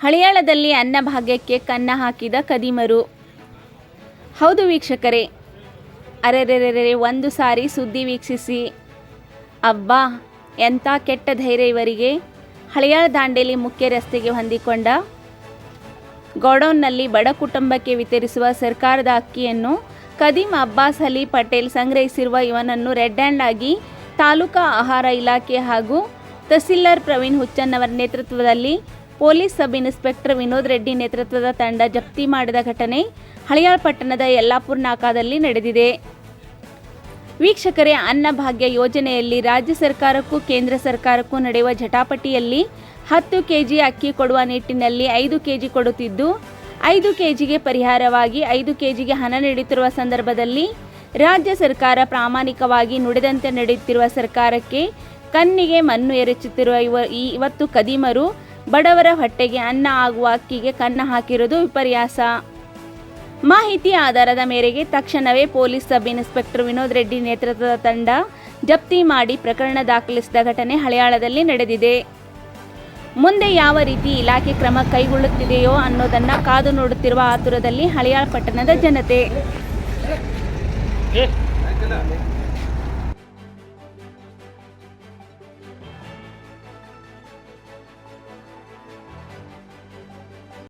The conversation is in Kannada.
ಹಳಿಯಾಳದಲ್ಲಿ ಅನ್ನಭಾಗ್ಯಕ್ಕೆ ಕನ್ನ ಹಾಕಿದ ಖದೀಮರು. ಹೌದು ವೀಕ್ಷಕರೇ, ಅರೆರೆರೆರೆ ಒಂದು ಸಾರಿ ಸುದ್ದಿ ವೀಕ್ಷಿಸಿ. ಅಬ್ಬಾ, ಎಂಥ ಕೆಟ್ಟ ಧೈರ್ಯ ಇವರಿಗೆ. ಹಳಿಯಾಳ ದಾಂಡೇಲಿ ಮುಖ್ಯ ರಸ್ತೆಗೆ ಹೊಂದಿಕೊಂಡ ಗೋಡೌನ್ನಲ್ಲಿ ಬಡ ಕುಟುಂಬಕ್ಕೆ ವಿತರಿಸುವ ಸರ್ಕಾರದ ಅಕ್ಕಿಯನ್ನು ಖದೀಮ್ ಅಬ್ಬಾಸ್ ಅಲಿ ಪಟೇಲ್ ಸಂಗ್ರಹಿಸಿರುವ ಇವನನ್ನು ರೆಡ್ ಹ್ಯಾಂಡ್ ಆಗಿ ತಾಲೂಕಾ ಆಹಾರ ಇಲಾಖೆ ಹಾಗೂ ತಹಸೀಲ್ದಾರ್ ಪ್ರವೀಣ್ ಹುಚ್ಚನ್ನವರ ನೇತೃತ್ವದಲ್ಲಿ police sub inspector Vinod Reddy ನೇತೃತ್ವದ ತಂಡ ಜಪ್ತಿ ಮಾಡಿದ ಘಟನೆ ಹಳಿಯಾಳ ಪಟ್ಟಣದ ಯಲ್ಲಾಪುರ ನಾಕಾದಲ್ಲಿ ನಡೆದಿದೆ. ವೀಕ್ಷಕರೇ, ಅನ್ನಭಾಗ್ಯ ಯೋಜನೆಯಲ್ಲಿ ರಾಜ್ಯ ಸರ್ಕಾರಕ್ಕೂ ಕೇಂದ್ರ ಸರ್ಕಾರಕ್ಕೂ ನಡೆಯುವ ಜಟಾಪಟಿಯಲ್ಲಿ 10 ಕೆಜಿ ಅಕ್ಕಿ ಕೊಡುವ ನಿಟ್ಟಿನಲ್ಲಿ 5 ಕೆಜಿ ಕೊಡುತ್ತಿದ್ದು 5 ಕೆಜಿಗೆ ಪರಿಹಾರವಾಗಿ 5 ಕೆಜಿಗೆ ಹಣ ನೀಡುತ್ತಿರುವ ಸಂದರ್ಭದಲ್ಲಿ ರಾಜ್ಯ ಸರ್ಕಾರ ಪ್ರಾಮಾಣಿಕವಾಗಿ ನುಡಿದಂತೆ ನಡೆಯುತ್ತಿರುವ ಸರ್ಕಾರಕ್ಕೆ ಕಣ್ಣಿಗೆ ಮಣ್ಣು ಎರಚುತ್ತಿರುವ ಇವತ್ತು ಖದೀಮರು ಬಡವರ ಹೊಟ್ಟೆಗೆ ಅನ್ನ ಆಗುವ ಅಕ್ಕಿಗೆ ಕನ್ನ ಹಾಕಿರುವುದು ವಿಪರ್ಯಾಸ. ಮಾಹಿತಿ ಆಧಾರದ ಮೇರೆಗೆ ತಕ್ಷಣವೇ police sub inspector Vinod Reddy ನೇತೃತ್ವದ ತಂಡ ಜಪ್ತಿ ಮಾಡಿ ಪ್ರಕರಣ ದಾಖಲಿಸಿದ ಘಟನೆ ಹಳಿಯಾಳದಲ್ಲಿ ನಡೆದಿದೆ. ಮುಂದೆ ಯಾವ ರೀತಿ ಇಲಾಖೆ ಕ್ರಮ ಕೈಗೊಳ್ಳುತ್ತಿದೆಯೋ ಅನ್ನೋದನ್ನು ಕಾದು ನೋಡುತ್ತಿರುವ ಆತುರದಲ್ಲಿ ಹಳಿಯಾಳ ಪಟ್ಟಣದ ಜನತೆ.